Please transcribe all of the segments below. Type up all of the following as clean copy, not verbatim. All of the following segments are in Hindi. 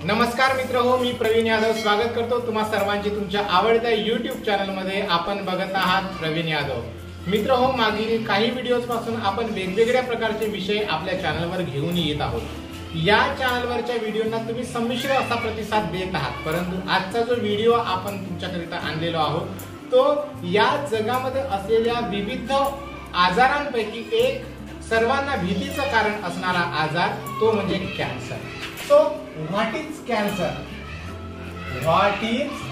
नमस्कार मित्र हो, मी प्रवीण यादव स्वागत करतो तुम्हा सर्वांचे तुमच्या आवडत्या YouTube चॅनल मध्ये। आपण बघत आहात प्रवीण यादव। मित्र हो, मागील काही व्हिडिओज पासून आपण वेगवेगळ्या प्रकारचे विषय आपल्या चॅनलवर घेऊन येत आहोत। या चॅनलवरच्या व्हिडिओंना तुम्ही संमिश्र असा प्रतिसाद देत आहात, परंतु आजचा जो व्हिडिओ आपण तुमच्याकरिता आणलेलो आहोत तो या जगामध्ये असलेल्या विविध आजारांपैकी एक सर्वांना भीतीचं कारण असणारा आजार तो म्हणजे cancer. So what is cancer? What is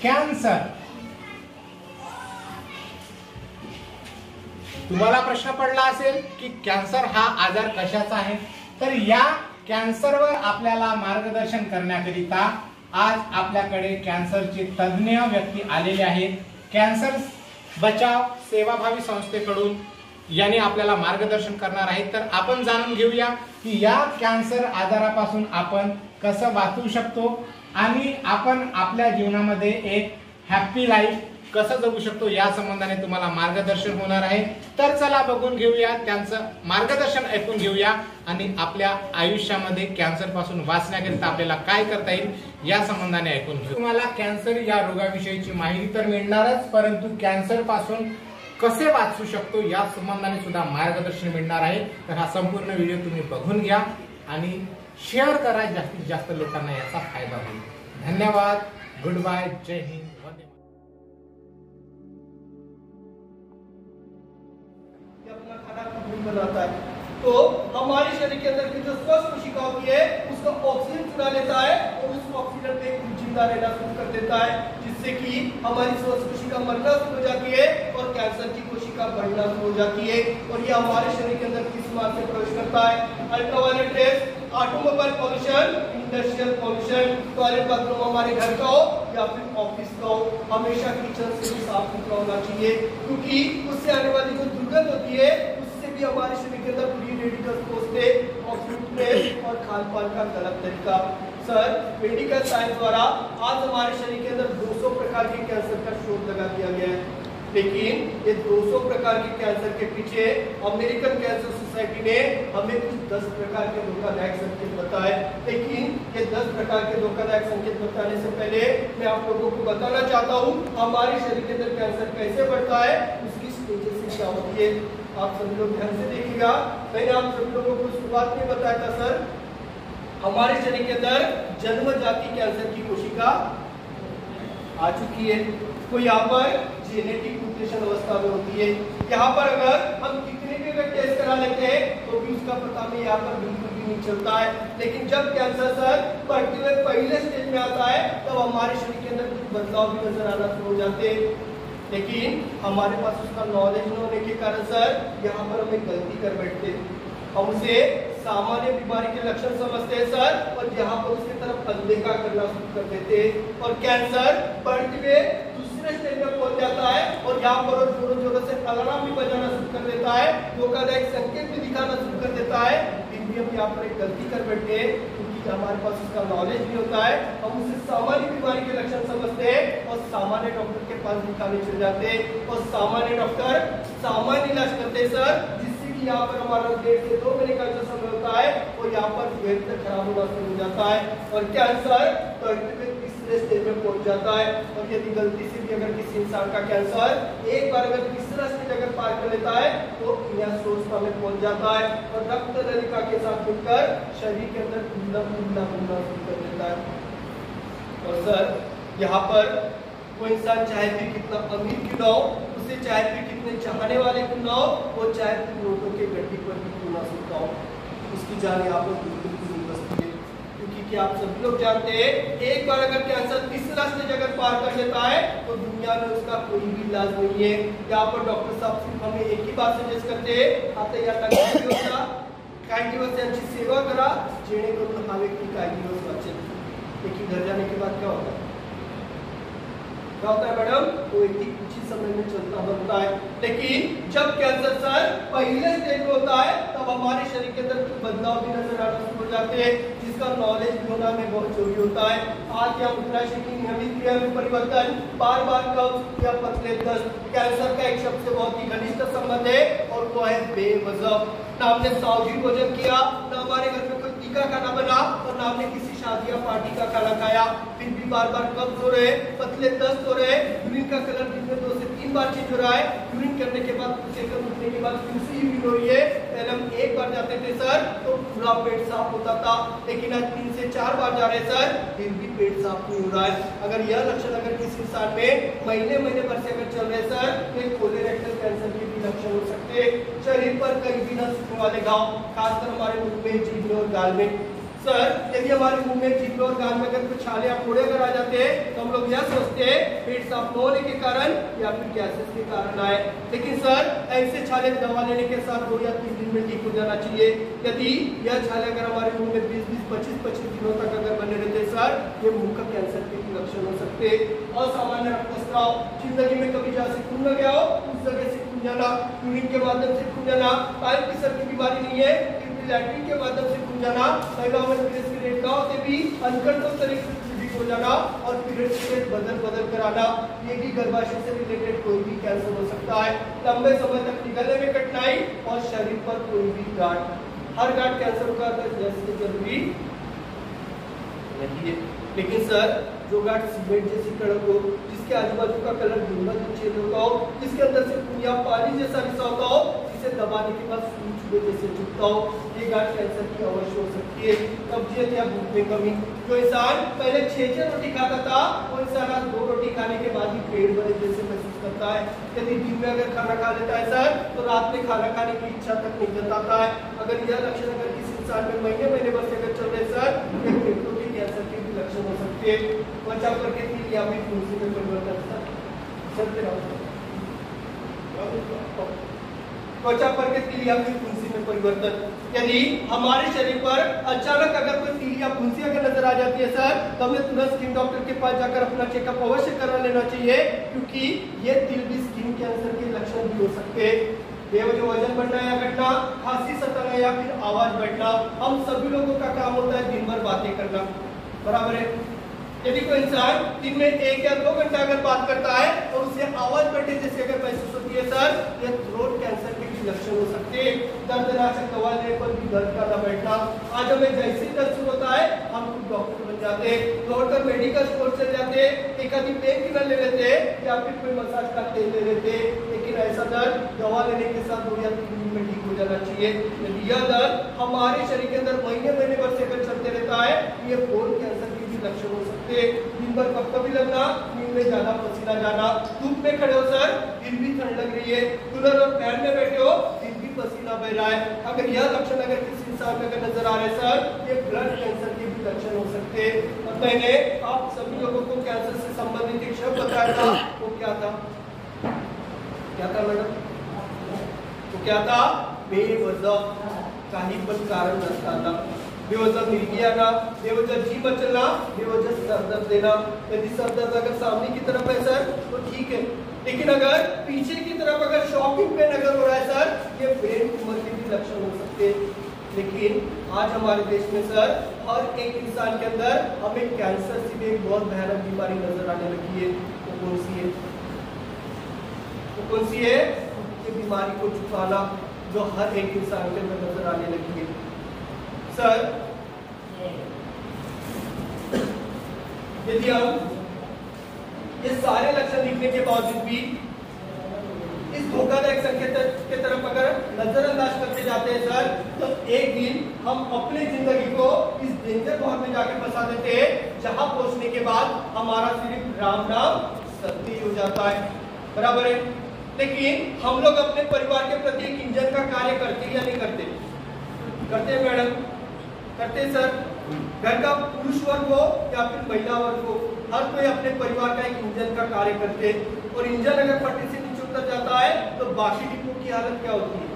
cancer? तुम्हाला प्रश्न पडला असेल की कॅन्सर हा आजार कशाचा आहे, तर या कॅन्सरवर आपल्याला मार्गदर्शन करण्याकरिता आज आपल्याकडे कॅन्सरचे तज्ञ व्यक्ती आलेले आहेत। कॅन्सर बचाव सेवाभावी संस्थेकडून याने आपल्याला मार्गदर्शन करणार आहेत। तर आपण जाणून घेऊया की या कॅन्सर आजारापासून आपण कसं वाचू शकतो आणि आपण आपल्या जीवनामध्ये एक हॅपी लाईफ कसं जगू शकतो या संबंधाने तुम्हाला मार्गदर्शन होणार आहे। तर चला बघून घेऊया, त्यांचं मार्गदर्शन ऐकून घेऊया आणि आपल्या आयुष्यामध्ये कॅन्सर पासून वाचण्याकरिता आपल्याला काय करता येईल या संबंधाने ऐकून घेऊ। तुम्हाला कॅन्सर या रोगाविषयीची माहिती तर मिळणारच, परंतु कॅन्सर पासून कसे वाचू शकतो या संबंधाने सुद्धा मार्गदर्शन मिळणार आहे। तर हा संपूर्ण व्हिडिओ तुम्ही बघून घ्या आणि शेअर करा, जास्तीत जास्त लोकांना याचा फायदा होईल। धन्यवाद, गुड बाय, जय हिंद, वंदे बनाता है तो हमारे शरीर के अंदर की जो स्वस्थ कोशिका होती है उसका ऑक्सीजन चुरा लेता है और उस ऑक्सीजन पे जिंदा रहना शुरू कर देता है, जिससे कि हमारी स्वस्थ कोशिका मरना शुरू हो जाती है और कैंसर की कोशिका बढ़ना शुरू हो जाती है। और ये हमारे शरीर के अंदर किस मार्ग से प्रवेश करता है? Ultraviolet rays, automobile pollution, industrial pollution, toilet bathroom हमारे घर का हो या फिर ऑफिस का हो, हमेशा किचन से भी साफ सुथरा होना चाहिए, क्योंकि उससे आने वाली जो दुर्गंध होती है भी हमारे शरीर के अंदर फ्री रेडिकल्स पहुंचते और फिटनेस और खान पान का गलत तरीका। सर, मेडिकल साइंस द्वारा आज हमारे शरीर के अंदर 200 प्रकार के कैंसर का शोध लगा दिया गया है, लेकिन ये 200 प्रकार के कैंसर के पीछे अमेरिकन कैंसर सोसाइटी ने हमें कुछ 10 प्रकार के धोखादायक संकेत बताए। लेकिन ये 10 प्रकार के धोखादायक संकेत बताने से पहले मैं आप लोगों को बताना चाहता हूँ हमारे शरीर के अंदर कैंसर कैसे बढ़ता है, उसकी स्टेजेस क्या होती है। आप सभी लोग ध्यान से देखिएगा। मैंने आप सभी लोगों को शुरुआत में बताया था सर, हमारे शरीर के अंदर जन्मजाति कैंसर की कोशिका आ चुकी है, तो यहाँ पर जेनेटिक म्यूटेशन अवस्था में होती है। यहाँ पर अगर हम कितने भी अगर टेस्ट करा लेते हैं तो भी उसका पता हमें यहाँ पर बिल्कुल भी नहीं चलता है। लेकिन जब कैंसर सर पहले स्टेज में आता है तब हमारे शरीर के अंदर कुछ बदलाव भी नजर आना शुरू हो जाते हैं, लेकिन हमारे पास उसका नॉलेज न होने के कारण सर यहाँ पर हमें गलती कर बैठते। हम उसे सामान्य बीमारी के लक्षण समझते हैं सर, और यहाँ पर उसकी तरफ अनदेखा करना शुरू कर देते हैं और कैंसर बढ़ते हुए दूसरे स्टेज में पहुंच जाता है और यहाँ पर जोरों जोरों से अलार्म भी बजाना शुरू कर देता है, धोखादायक संकेत भी दिखाना शुरू कर देता है। फिर भी हम यहाँ पर एक गलती कर बैठते हैं, क्योंकि हमारे पास उसका नॉलेज भी होता है। हम उसे सामान्य बीमारी के लक्षण समझते हैं और सामान्य डॉक्टर के पास दिखाने चले जाते हैं और सामान्य डॉक्टर सामान्य इलाज करते हैं सर, जिससे कि यहाँ पर हमारा 1.5 से 2 महीने का जो समय होता है और यहाँ पर हेल्थ खराब होना शुरू हो जाता है और कैंसर तीसरे स्टेज में पहुंच जाता है। और यदि गलती से भी अगर किसी इंसान का कैंसर एक बार अगर तीसरा स्टेज अगर पार कर लेता है तो अवस्था में पहुंच जाता है और रक्त नलिका के साथ मिलकर शरीर के अंदर घूमना शुरू कर देता है। और सर यहाँ पर वो इंसान चाहे फिर कितना अमीर क्यों ना हो, उसे चाहे फिर कितने चाहने वाले क्यों ना हो, वो चाहे फिर नोटों के गड्ढे पर भी क्यों ना सकता हो, उसकी जान यहाँ पर बिल्कुल भी नहीं बचती है। क्योंकि कि आप सभी लोग जानते हैं एक बार अगर कैंसर तीसरा स्टेज अगर पार कर लेता है तो दुनिया में उसका कोई भी इलाज नहीं है। यहाँ पर डॉक्टर साहब सिर्फ हमें एक ही बात सजेस्ट करते हैं, आता या काही दिवस यांची सेवा करा जेणेकरून हा व्यक्ती काही दिवस वाचेल। लेकिन घर जाने के बाद क्या होता है मैडम, वो व्यक्ति कुछ ही समय में चलता बनता है। लेकिन जब कैंसर सर पहले स्टेज में होता है तब हमारे शरीर के अंदर कुछ बदलाव भी नजर आना शुरू हो जाते हैं, जिसका नॉलेज भी होना में बहुत जरूरी होता है। आज या मूत्राशय की नियमित क्रिया में परिवर्तन, बार बार कब्ज या पतले दस्त कैंसर का एक शब्द से बहुत ही घनिष्ठ संबंध है और वो है बेवजह। ना हमने सावधानी भोजन किया, ना हमारे घर में कोई फीका खाना बना और ना आपने किसी शादी या पार्टी का खाना खाया, फिर भी बार बार कब्ज हो रहे, पतले दस्त हो रहे, यूरिन का कलर दिन में 2 से 3 बार चेंज हो रहा है, यूरिन करने के बाद कुछ सेकंड उठने के बाद फिर से यूरिन हो रही है। पहले हम 1 बार जाते थे सर तो पूरा पेट साफ होता था, लेकिन आज 3 से 4 बार जा रहे हैं सर, फिर भी पेट साफ नहीं हो रहा है। अगर यह लक्षण अगर किसी इंसान में महीने भर से अगर चल रहे सर, तो कोलोरेक्टल कैंसर के भी लक्षण हो सकते हैं। शरीर पर कहीं भी न सूखने वाले घाव, खासकर हमारे मुंह में, जीभ में और गाल में। सर यदि हमारे मुंह में, जीभ में और गाल में अगर कुछ छाले या फोड़े अगर आ जाते हैं तो हम लोग यह सोचते हैं पेट साफ न होने के कारण या फिर गैसेस के कारण आए, लेकिन सर ऐसे छाले दवा लेने के साथ 2 या 3 दिन में ठीक हो जाना चाहिए। यदि यह छाले अगर हमारे मुंह में 20-20, 25-25 दिनों तक अगर बने रहते सर, ये मुंह का कैंसर के भी लक्षण हो सकते। असामान्य रक्तस्राव, जिंदगी में कभी जहाँ से खून न गया हो उस जगह से खून जाना, यूरिन के माध्यम से खून जाना, पाइप की सर की बीमारी नहीं है, लैट्रिन के माध्यम से खून जाना, महिलाओं में पीरियड्स की डेट ना होते भी अनकंट्रोल तरीके से ब्लीडिंग हो जाना और पीरियड्स की डेट बदल कर आना, ये भी गर्भाशय से रिलेटेड कोई भी कैंसर हो सकता है। लंबे समय तक निकलने में कठिनाई और शरीर पर कोई भी गांठ, हर गांठ कैंसर का जैसे जरूरी नहीं है, लेकिन सर जो गांठ सीमेंट जैसी कड़क हो, जिसके आजू बाजू का कलर गुलाबी छेद होता हो, जिसके अंदर से खून या पानी जैसा रिसा होता हो, जिसे दबाने के बाद सूज जैसे चुभता हो, ये गांठ कैंसर की अवश्य हो सकती है। कब्जियत या भूख में कमी, जो इंसान पहले 6 रोटी खाता था वो इंसान आज 2 रोटी खाने के बाद ही पेट भरे जैसे महसूस करता है। यदि दिन में अगर खाना खा लेता है सर तो रात में खाना खाने की इच्छा तक नहीं जताता है। अगर यह लक्षण अगर किसी इंसान में महीने भर से अगर चल रहे सर, ये पेटों के कैंसर के भी लक्षण हो सकते हैं। त्वचा पर के तिल या फिर फुंसी में परिवर्तन त्वचा पर के तिल या फिर फुंसी में परिवर्तन, यदि हमारे शरीर पर अचानक अगर कोई तिल या फुंसी अगर नजर आ जाती है सर, तो हमें तुरंत स्किन डॉक्टर के पास जाकर अपना चेकअप अवश्य करा लेना चाहिए, क्योंकि ये तिल भी स्किन कैंसर के लक्षण भी हो सकते हैं। बेवजह वजन बढ़ना या घटना, खांसी सताना या फिर आवाज बैठना, हम सभी लोगों का काम होता है दिन भर बातें करना, बराबर है। यदि कोई इंसान दिन में 1 या 2 घंटा अगर बात करता है और उसे आवाज बैठे जैसे अगर महसूस होती है सर, यह थ्रोट कैंसर के भी लक्षण हो सकते हैं। दर्दनाशक दवा लेने पर भी दर्द का न बैठना, आज हमें जैसे ही दर्द शुरू होता है हम खुद डॉक्टर बन जाते हैं, दौड़कर मेडिकल स्टोर चले जाते हैं, एक आधी पेन किलर ले लेते हैं या फिर कोई मसाज का तेल ले लेते हैं, लेकिन ऐसा दर्द दवा लेने के साथ 2 या 3 दिन में ठीक हो जाना चाहिए। यदि यह दर्द हमारे शरीर के अंदर महीने भर से अगर चलते रहता है, ये बोन कैंसर के भी लक्षण हो सकते हैं। दिन भर कभी लगना, नींद में ज्यादा पसीना जाना, धूप में खड़े हो सर फिर भी ठंड लग रही है, कूलर और फैन में बैठे हो फिर भी पसीना बह रहा है, अगर यह लक्षण अगर किसी इंसान में अगर नजर आ रहे सर, ये ब्लड कैंसर के भी लक्षण हो सकते हैं। और मैंने आप सभी लोगों को कैंसर से संबंधित एक शब्द बताया था, वो क्या था मैडम? वो क्या था? बेवजह काही पण कारण नसताना, बेवजह मिर्गी आना, बेवजह जी मचलना, बेवजह सर दर्द देना। यदि सर दर्द अगर सामने की तरफ है सर तो ठीक है, लेकिन अगर पीछे की तरफ अगर शॉकिंग पेन अगर हो रहा है सर, ये ब्रेन ट्यूमर के भी लक्षण हो सकते हैं। लेकिन आज हमारे देश में सर हर एक इंसान के अंदर हमें कैंसर से भी एक बहुत भयानक बीमारी नजर आने लगी है। वो कौन सी है? वो कौन सी है? ये बीमारी को छुपाना जो हर एक इंसान के अंदर नजर आने लगी है। सर यदि हम ये सारे लक्षण दिखने के बावजूद भी इस धोखादायक संकेत के तरफ अगर नजरअंदाज करते जाते हैं सर, तो एक दिन हम अपनी जिंदगी को इस डेंजर भौर में जाके फंसा देते हैं, जहां पहुंचने के बाद हमारा सिर्फ राम नाम सत्य हो जाता है, बराबर है। लेकिन हम लोग अपने परिवार के प्रति एक इंजन का कार्य करते या नहीं करते? करते हैं मैडम, करते हैं सर। घर का पुरुष वर्ग हो या फिर महिला वर्ग हो, हर कोई अपने परिवार का एक इंजन का कार्य करते हैं, और इंजन अगर पटरी से नीचे उतर जाता है तो बाकी डिब्बों की हालत क्या होती है?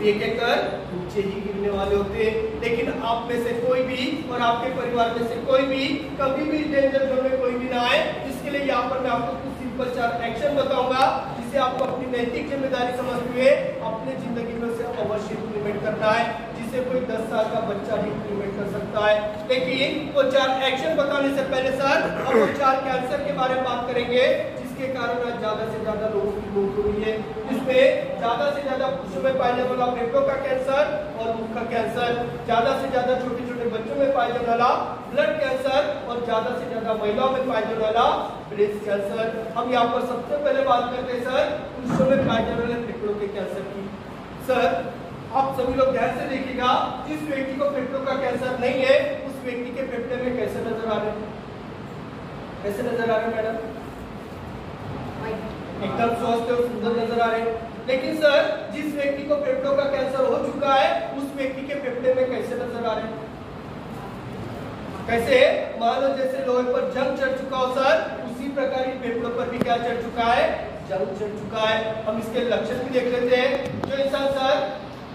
एक एक कर नीचे ही गिरने वाले होते हैं। लेकिन आप में से कोई भी और आपके परिवार में से कोई भी कभी भी डेंजर जोन में कोई भी ना आए, इसके लिए यहाँ पर मैं आपको कुछ सिंपल 4 एक्शन बताऊंगा, जिसे आपको अपनी नैतिक जिम्मेदारी समझते हुए अपने जिंदगी में उसे अवश्य इम्प्लीमेंट करना है, जिसे कोई 10 साल का बच्चा भी इम्प्लीमेंट कर सकता है। लेकिन वो 4 एक्शन बताने से पहले सर हम वो 4 कैंसर के बारे में बात करेंगे, जिसके कारण आज ज्यादा से ज्यादा लोगों की मौत हो रही है। इसमें ज्यादा से ज्यादा पुरुषों में पाए जाने वाला फेफड़ों का कैंसर और मुख का कैंसर, ज्यादा से ज्यादा छोटे छोटे बच्चों में पाए जाने वाला ब्लड कैंसर और ज्यादा से ज्यादा महिलाओं में पाए जाने वाला ब्रेस्ट कैंसर। हम यहाँ पर सबसे पहले बात करते हैं सर पुरुषों में पाए जाने वाले फेफड़ों के कैंसर की। सर आप सभी लोग ध्यान से देखिएगा, जिस व्यक्ति को फेफड़ों का कैंसर नहीं है उस व्यक्ति के फेफड़े में कैसे नजर आ रहे हैं? कैसे नजर आ रहे हैं मैडम? एकदम स्वस्थ और सुंदर नजर आ रहे हैं। लेकिन सर जिस व्यक्ति को फेफड़ों का कैंसर हो चुका है उस व्यक्ति के फेफड़े में कैसे नजर आ रहे हैं? कैसे? मान लो जैसे लोहे पर जंग चढ़ चुका हो सर, उसी प्रकार ही फेफड़ों पर भी क्या चढ़ चुका है? जंग चढ़ चुका है। हम इसके लक्षण भी देख लेते हैं। जो इंसान सर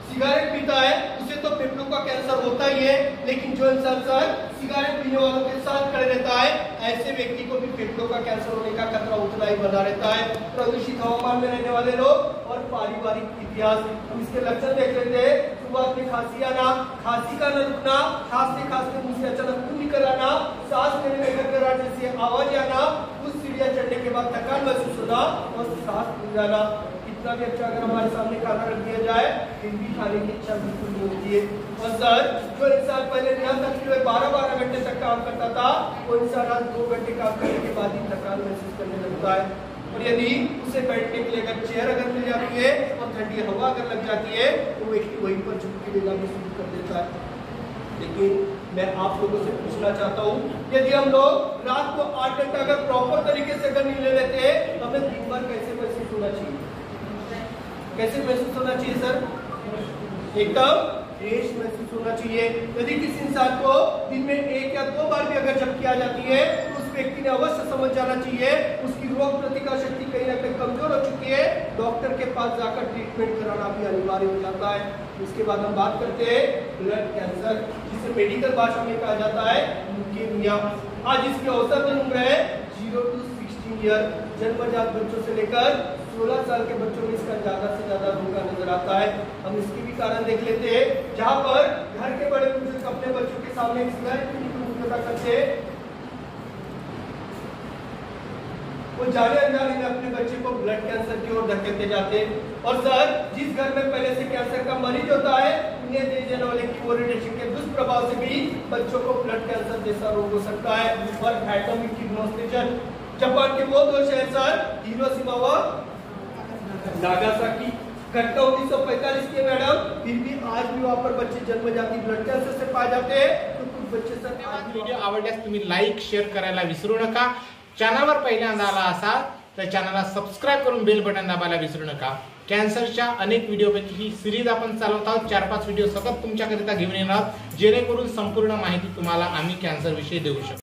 सिगरेट पीता है उसे तो फेफड़ों का कैंसर होता ही है, लेकिन जो इंसान सर सिगरेट पीने वालों के साथ खड़े रहता है ऐसे व्यक्ति को भी फेफड़ों का कैंसर होने का खतरा उतना ही बना रहता है। प्रदूषित हवामान में रहने वाले लोग और पारिवारिक इतिहास, हम इसके लक्षण देख लेते हैं। शुरुआत में खांसी आना, खांसी का न रुकना, खांसते खांसते मुंह से अचानक खून निकल आना, सांस लेने में गड़गड़ाहट जैसी आवाज आना, कुछ सीढ़ियां चढ़ने के बाद थकान महसूस होना और सांस फूल जाना। कितना भी अच्छा अगर हमारे सामने खाना रख दिया जाए फिर भी खाने की इच्छा बिल्कुल नहीं होती है। और सर जो इंसान पहले निरंतर 12-12 घंटे तक काम करता था वो इंसान आज 2 घंटे काम करने के बाद ही थकान महसूस करने लगता है। और यदि उसे बैठने के लिए अगर चेयर अगर मिल जाती है और ठंडी हवा अगर लग जाती है तो व्यक्ति वहीं पर झुकने लेना भी शुरू कर देता है। लेकिन मैं आप लोगों से पूछना चाहता हूँ, यदि हम लोग रात को 8 घंटा अगर प्रॉपर तरीके से अगर नींद ले लेते हैं तो हमें दिन भर कैसे महसूस होना चाहिए? कैसे महसूस होना चाहिए सर? एकदम फ्रेश महसूस होना चाहिए। यदि किसी इंसान को दिन में 1 या 2 बार भी अगर झपकी आ जाती है तो उस व्यक्ति ने अवश्य समझ जाना चाहिए उसकी रोग प्रतिकार शक्ति कहीं ना कहीं कमजोर हो चुकी है, डॉक्टर के पास जाकर ट्रीटमेंट कराना भी अनिवार्य हो जाता है। उसके बाद हम बात करते हैं ब्लड कैंसर, जिसे मेडिकल भाषा में कहा जाता है ल्यूकेमिया। आज इसकी औसत उम्र है 0 to 16 ईयर। जन्मजात बच्चों से लेकर 16 साल के बच्चों में इसका ज्यादा से ज्यादा धोखा नजर आता है। हम इसके भी कारण देख लेते हैं, जहां पर घर के बड़े बुजुर्ग अपने बच्चों के सामने सिगरेट पीने की मुख्यता करते हैं, वो जाने अनजाने में अपने बच्चे को ब्लड कैंसर की ओर धकेलते जाते हैं। और सर जिस घर में पहले से कैंसर का मरीज होता है उन्हें दिए जाने वाले कीमोरेडिएशन के दुष्प्रभाव से भी बच्चों को ब्लड कैंसर जैसा रोग हो सकता है। और एटॉमिक किडनोस्टेशन, जापान के वो 2 शहर सर हिरोशिमा व नागासाकी, घटना 1945 की मैडम, फिर भी आज भी वहाँ पर बच्चे जन्मजाती ब्लड कैंसर से पाए जाते हैं। तो कुछ बच्चे सर व्हिडिओ आवडल्यास तुम्ही लाईक शेअर करायला विसरू नका। चॅनलवर पहिल्यांदा आला असाल तर चॅनलला सबस्क्राइब करून बेल बटन दाबायला विसरू नका। कॅन्सरच्या अनेक व्हिडिओपैकी ही सिरीज आपण चालवत आहोत। 4-5 व्हिडिओ सतत तुमच्याकरिता घेऊन येणार आहोत, जेणेकरून संपूर्ण माहिती तुम्हाला आम्ही कॅन्सर विषयी देऊ शकतो।